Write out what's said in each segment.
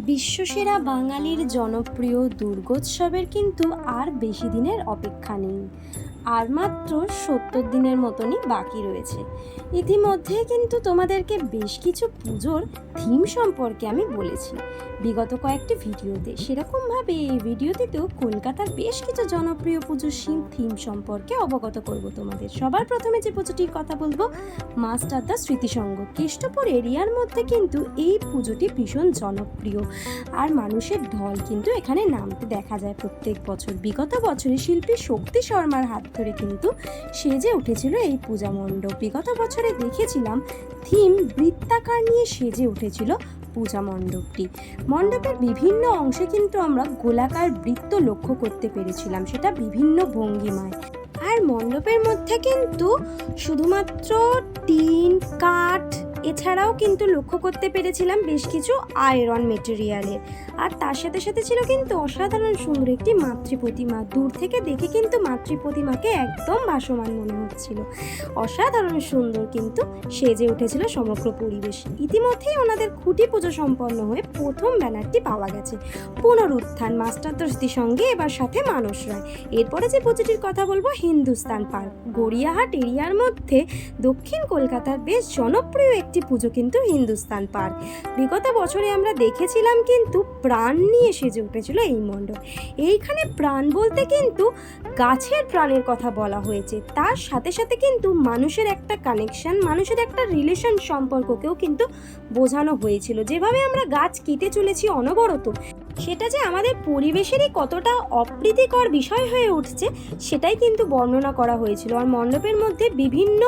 বিশ্বসেরা বাঙালির জনপ্রিয় দুর্গোৎসবের কিন্তু আর বেশি দিনের অপেক্ষা নেই। আর মাত্র ৭০ দিনের মতনই বাকি রয়েছে। ইতিমধ্যে কিন্তু তোমাদেরকে বেশ কিছু পুজোর থিম সম্পর্কে আমি বলেছি বিগত কয়েকটি ভিডিওতে। সেরকমভাবে এই ভিডিওতেও কলকাতার বেশ কিছু জনপ্রিয় পুজোর থিম সম্পর্কে অবগত করব তোমাদের। সবার প্রথমে যে পুজোটির কথা বলবো, মাস্টার দ্য স্মৃতিসংঘ কেষ্টপুর এরিয়ার মধ্যে কিন্তু এই পুজোটি ভীষণ জনপ্রিয় আর মানুষের ঢল কিন্তু এখানে নামতে দেখা যায় প্রত্যেক বছর। বিগত বছরে শিল্পী শক্তি শর্মার হাত ধরে কিন্তু সেজে উঠেছিল এই পূজা মণ্ডপ। বিগত বছরে দেখেছিলাম থিম বৃত্তাকার নিয়ে সেজে উঠেছিল পূজা মণ্ডপটি। মণ্ডপের বিভিন্ন অংশে কিন্তু আমরা গোলাকার বৃত্ত লক্ষ্য করতে পেরেছিলাম, সেটা বিভিন্ন ভঙ্গিমায়। আর মণ্ডপের মধ্যে কিন্তু শুধুমাত্র টিন, কাঠ এছাড়াও কিন্তু লক্ষ্য করতে পেরেছিলাম বেশ কিছু আয়রন মেটেরিয়ালের। আর তার সাথে সাথে ছিল কিন্তু অসাধারণ সুন্দর একটি মাতৃ প্রতিমা। দূর থেকে দেখে কিন্তু মাতৃ প্রতিমাকে একদম ভাসমান মনে হচ্ছিল। অসাধারণ সুন্দর কিন্তু সেজে উঠেছিল সমগ্র পরিবেশ। ইতিমধ্যেই ওনাদের খুঁটি পুজো সম্পন্ন হয়ে প্রথম ব্যানারটি পাওয়া গেছে, পুনরুত্থান মাস্টার দ্য স্মৃতিসংঘে, এবার সাথে মানস রায়। এরপরে যে পুজোটির কথা বলবো, হিন্দুস্তান পার্ক গড়িয়াহাট এরিয়ার মধ্যে দক্ষিণ কলকাতার বেশ জনপ্রিয় একটি পুজো কিন্তু হিন্দুস্তান পার্ক। বিগত বছরে আমরা দেখেছিলাম কিন্তু প্রাণ নিয়ে সেজে উঠেছিল এই মণ্ডপ। এইখানে প্রাণ বলতে কিন্তু গাছের প্রাণের কথা বলা হয়েছে, তার সাথে সাথে কিন্তু মানুষের একটা কানেকশন, মানুষের একটা রিলেশন সম্পর্ককেও কিন্তু বোঝানো হয়েছিল। যেভাবে আমরা গাছ কেটে চলেছি অনবরত, সেটা যে আমাদের পরিবেশেরই কতটা অপ্রীতিকর বিষয় হয়ে উঠছে সেটাই কিন্তু বর্ণনা করা হয়েছিল। আর মণ্ডপের মধ্যে বিভিন্ন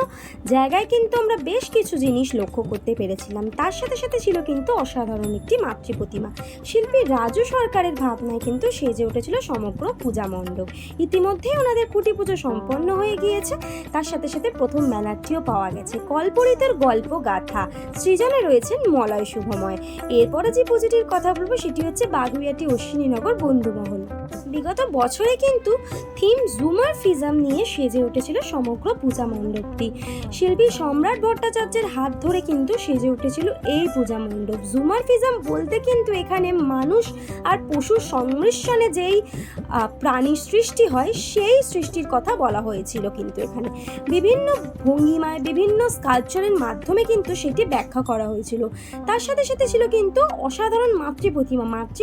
জায়গায় কিন্তু আমরা বেশ কিছু জিনিস লক্ষ্য করতে পেরেছিলাম। তার সাথে সাথে ছিল কিন্তু অসাধারণ একটি মাতৃ প্রতিমা। শিল্পী রাজু সরকারের ভাবনায় কিন্তু সেজে উঠেছিল সমগ্র পূজা মণ্ডপ। ইতিমধ্যেই ওনাদের খুঁটি পুজো সম্পন্ন হয়ে গিয়েছে, তার সাথে সাথে প্রথম ব্যানারটিও পাওয়া গেছে। কল্পরিতের গল্প গাথা সৃজনে রয়েছেন মলয় শুভময়। এরপরে যে পুজোটির কথা বলবো সেটি হচ্ছে বাগুইআটি অশ্বিনীনগর বন্ধুমহল। বিগত বছরে কিন্তু থিম জুমার ফিজাম নিয়ে সেজে উঠেছিল সমগ্র পূজা মণ্ডপটি। শিল্পী সম্রাট ভট্টাচার্যের হাত ধরে কিন্তু সেজে উঠেছিল এই পূজা মণ্ডপ। জুমার ফিজাম বলতে কিন্তু এখানে মানুষ আর পশুর সংমিশ্রণে যেই প্রাণীর সৃষ্টি হয় সেই সৃষ্টির কথা বলা হয়েছিল। কিন্তু এখানে বিভিন্ন ভঙ্গিমায় বিভিন্ন স্কাল্পচারের মাধ্যমে কিন্তু সেটি ব্যাখ্যা করা হয়েছিল। তার সাথে সাথে ছিল কিন্তু অসাধারণ মাতৃ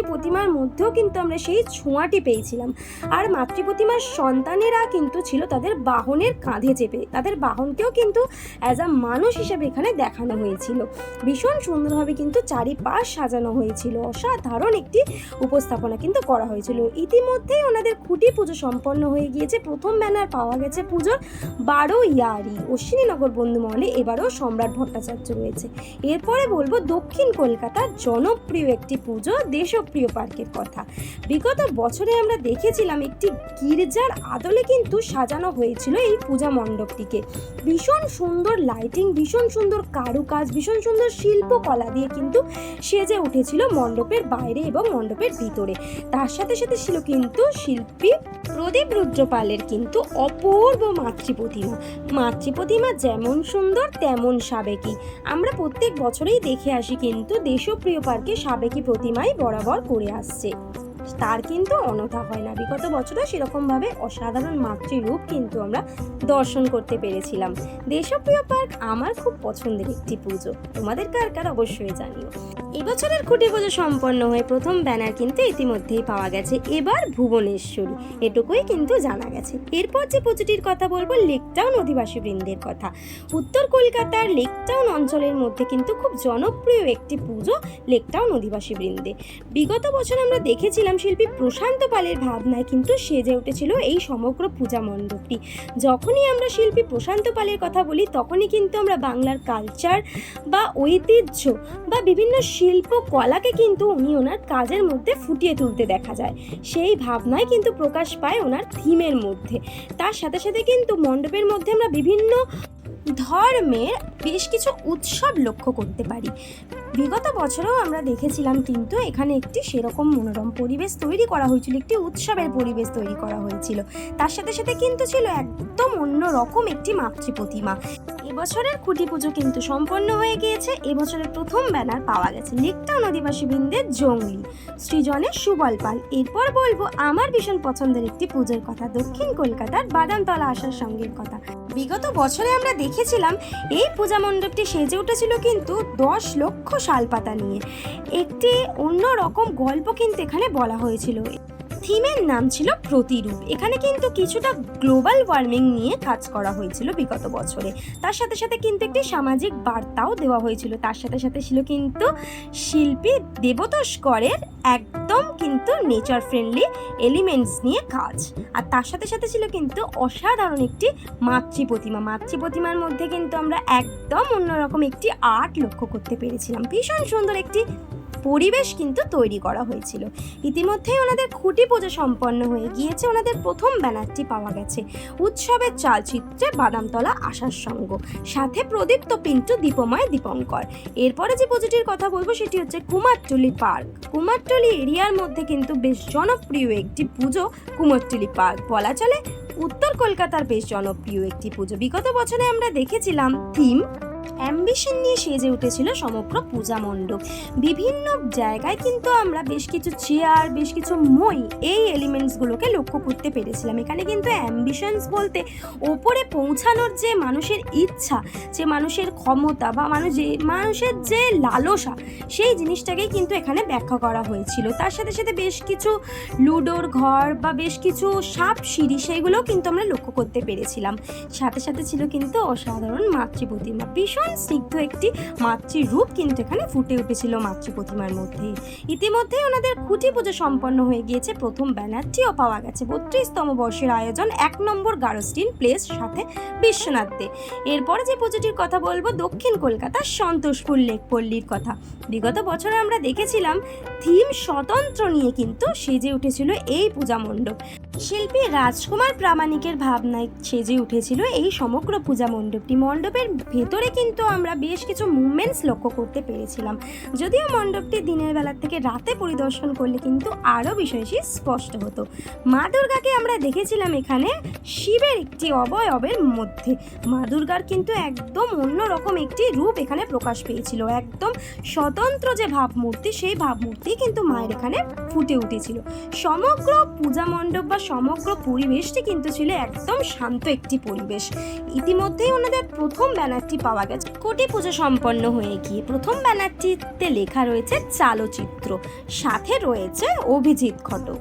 প্রতিমার মধ্যেও কিন্তু আমরা সেই ছোঁয়াটি পেয়েছিলাম। আর মাতৃ প্রতিমার সন্তানেরা কিন্তু ছিল তাদের বাহনের কাঁধে চেপে, তাদের বাহনকেও কিন্তু অ্যাজ আ মানুষ হিসেবে এখানে দেখানো হয়েছিল। ভীষণ সুন্দরভাবে কিন্তু চারিপাশ সাজানো হয়েছিল, অসাধারণ একটি উপস্থাপনা কিন্তু করা হয়েছিল। ইতিমধ্যেই ওনাদের খুঁটি পুজো সম্পন্ন হয়ে গিয়েছে, প্রথম ব্যানার পাওয়া গেছে পুজোর 12 ইয়ারি অশ্বিনীনগর বন্ধুমহলে। এবারও সম্রাট ভট্টাচার্য রয়েছে। এরপরে বলবো দক্ষিণ কলকাতার জনপ্রিয় একটি পুজো দেশপ্রিয় পার্কের কথা। বিগত বছরে আমরা দেখেছিলাম একটি গির্জার আদলে কিন্তু সাজানো হয়েছিল এই পূজা মণ্ডপটিকে। ভীষণ সুন্দর লাইটিং, ভীষণ সুন্দর কারুকাজ, ভীষণ সুন্দর শিল্পকলা দিয়ে কিন্তু সেজে উঠেছিল মণ্ডপের বাইরে এবং মণ্ডপের ভিতরে। তার সাথে সাথে ছিল কিন্তু শিল্পী প্রদীপ রুদ্রপালের কিন্তু অপূর্ব মাতৃ প্রতিমা যেমন সুন্দর তেমন সাবেকি। আমরা প্রত্যেক বছরেই দেখে আসি কিন্তু দেশপ্রিয় পার্কে সাবেকি প্রতিমাই বরাবর করে আসছে, তার কিন্তু অনথা হয় না। বিগত বছরও সেরকমভাবে অসাধারণ মাতৃরূপ কিন্তু আমরা দর্শন করতে পেরেছিলাম। দেশপ্রিয় পার্ক আমার খুব পছন্দের একটি পুজো, তোমাদের কার কার অবশ্যই জানিও। এবছরের খুঁটি পুজো সম্পন্ন হয়ে প্রথম ব্যানার কিন্তু ইতিমধ্যেই পাওয়া গেছে, এবার ভুবনেশ্বরী, এটুকুই কিন্তু জানা গেছে। এরপর যে পুজোটির কথা বলবো, লেকটাউন অধিবাসী বৃন্দের কথা। উত্তর কলকাতার লেকটাউন অঞ্চলের মধ্যে কিন্তু খুব জনপ্রিয় একটি পুজো লেকটাউন অধিবাসী বৃন্দে। বিগত বছর আমরা দেখেছিলাম শিল্পী প্রশান্ত পালের ভাবনায় কিন্তু সেজে উঠেছিল এই সমগ্র পূজা মণ্ডপটি। যখনই আমরা শিল্পী প্রশান্ত পালের কথা বলি তখনই কিন্তু আমরা বাংলার কালচার বা ঐতিহ্য বা বিভিন্ন শিল্পকলাকে কিন্তু ওনার কাজের মধ্যে ফুটিয়ে তুলতে দেখা যায়। সেই ভাবনায় কিন্তু প্রকাশ পায় ওনার থিমের মধ্যে। তার সাথে সাথে কিন্তু মণ্ডপের মধ্যে আমরা বিভিন্ন ধর্মের বেশ কিছু উৎসব লক্ষ্য করতে পারি। বিগত বছরেও আমরা দেখেছিলাম কিন্তু এখানে একটি সেরকম মনোরম পরিবেশ তৈরি করা হয়েছিল, একটি উৎসবের পরিবেশ তৈরি করা হয়েছিল। তার সাথে সাথে কিন্তু ছিল একদম অন্যরকম একটি মাতৃ প্রতিমা। এবছরের খুঁটি পুজো কিন্তু সম্পন্ন হয়ে গিয়েছে। এবছরের প্রথম ব্যানার পাওয়া গেছে লেকটাউন আদিবাসী বৃন্দের জঙ্গলি সৃজনের সুবল পাল। এরপর বলবো আমার ভীষণ পছন্দের একটি পুজোর কথা, দক্ষিণ কলকাতার বাদামতলা আসার সঙ্গের কথা। বিগত বছরে আমরা দেখেছিলাম এই পূজা মণ্ডপটি সেজে উঠেছিল কিন্তু 10 লক্ষ শালপাতা নিয়ে। একটি অন্যরকম গল্প কিন্তু এখানে বলা হয়েছিল। থিমের নাম ছিল প্রতিরূপ। এখানে কিন্তু কিছুটা গ্লোবাল ওয়ার্মিং নিয়ে কাজ করা হয়েছিল বিগত বছরে। তার সাথে সাথে কিন্তু একটি সামাজিক বার্তাও দেওয়া হয়েছিল। তার সাথে সাথে ছিল কিন্তু শিল্পী দেবতোষ করের একদম কিন্তু নেচার ফ্রেন্ডলি এলিমেন্টস নিয়ে কাজ। আর তার সাথে সাথে ছিল কিন্তু অসাধারণ একটি মাতৃ প্রতিমা। মাতৃ প্রতিমার মধ্যে কিন্তু আমরা একদম অন্যরকম একটি আর্ট লক্ষ্য করতে পেরেছিলাম। ভীষণ সুন্দর একটি পরিবেশ কিন্তু তৈরি করা হয়েছিল। ইতিমধ্যেই ওনাদের খুঁটি পুজো সম্পন্ন হয়ে গিয়েছে। ওনাদের প্রথম ব্যানারটি পাওয়া গেছে উৎসবের চালচিত্রে বাদামতলা আসার সঙ্গ, সাথে প্রদীপ্ত পিন্টু দীপময় দীপঙ্কর। এরপরে যে পুজোটির কথা বলবো সেটি হচ্ছে কুমারটুলি পার্ক। কুমারটুলি এরিয়ার মধ্যে কিন্তু বেশ জনপ্রিয় একটি পুজো কুমারটুলি পার্ক, বলা চলে উত্তর কলকাতার বেশ জনপ্রিয় একটি পুজো। বিগত বছরে আমরা দেখেছিলাম থিম অ্যাম্বিশন নিয়ে সেজে উঠেছিল সমগ্র পূজা মণ্ডপ। বিভিন্ন জায়গায় কিন্তু আমরা বেশ কিছু চেয়ার, বেশ কিছু মই এই এলিমেন্টসগুলোকে লক্ষ্য করতে পেরেছিলাম। এখানে কিন্তু অ্যাম্বিশনস বলতে ওপরে পৌঁছানোর যে মানুষের ইচ্ছা, যে মানুষের ক্ষমতা বা মানুষের যে লালসা, সেই জিনিসটাকেই কিন্তু এখানে ব্যাখ্যা করা হয়েছিল। তার সাথে সাথে বেশ কিছু লুডোর ঘর বা বেশ কিছু সাপ সিঁড়ি, সেইগুলোও কিন্তু আমরা লক্ষ্য করতে পেরেছিলাম। সাথে সাথে ছিল কিন্তু অসাধারণ মাতৃ প্রতিমা। ভীষণ স্নিগ্ধ একটি মাতৃ রূপ কিন্তু এখানে ফুটে উঠেছিল মাতৃ প্রতিমার মধ্যে। ইতিমধ্যেই ওনাদের খুঁটি পুজো সম্পন্ন হয়ে গিয়েছে। প্রথম ব্যানারটিও পাওয়া গেছে 32তম বর্ষের আয়োজন 1 নম্বর গারস্টিন প্লেস, সাথে বিশ্বনাথ দে। এরপরে যে পুজোটির কথা বলবো দক্ষিণ কলকাতার সন্তোষপুর লেক পল্লীর কথা। বিগত বছরে আমরা দেখেছিলাম থিম স্বতন্ত্র নিয়ে কিন্তু সেজে উঠেছিল এই পূজা মণ্ডপ। শিল্পী রাজকুমার প্রামাণিকের ভাবনায় সেজে উঠেছিল এই সমগ্র পূজা মণ্ডপটি। মণ্ডপের ভেতরে কিন্তু আমরা বেশ কিছু মুভমেন্টস লক্ষ্য করতে পেরেছিলাম। যদিও মণ্ডপটি দিনের বেলার থেকে রাতে পরিদর্শন করলে কিন্তু আরও বিষয়টি স্পষ্ট হতো। মা দুর্গাকে আমরা দেখেছিলাম এখানে শিবের একটি অবয়বের মধ্যে। মা দুর্গার কিন্তু একদম অন্যরকম একটি রূপ এখানে প্রকাশ পেয়েছিল। একদম স্বতন্ত্র যে ভাবমূর্তি, সেই ভাবমূর্তি কিন্তু মায়ের এখানে ফুটে উঠেছিল। সমগ্র পূজা মণ্ডপ বা সমগ্র পরিবেশটি কিন্তু ছিল একদম শান্ত একটি পরিবেশ। ইতিমধ্যেই ওনাদের প্রথম ব্যানারটি পাওয়া গেছে কোটি পুজো সম্পন্ন হয়ে গিয়ে। প্রথম ব্যানারটিতে লেখা রয়েছে চালচিত্র, সাথে রয়েছে অভিজিৎ ঘটক।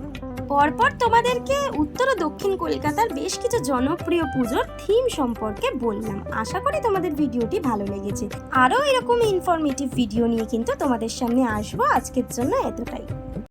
পরপর তোমাদেরকে উত্তর ও দক্ষিণ কলকাতার বেশ কিছু জনপ্রিয় পুজোর থিম সম্পর্কে বললাম। আশা করি তোমাদের ভিডিওটি ভালো লেগেছে। আরও এরকম ইনফরমেটিভ ভিডিও নিয়ে কিন্তু তোমাদের সামনে আসবো। আজকের জন্য এতটাই।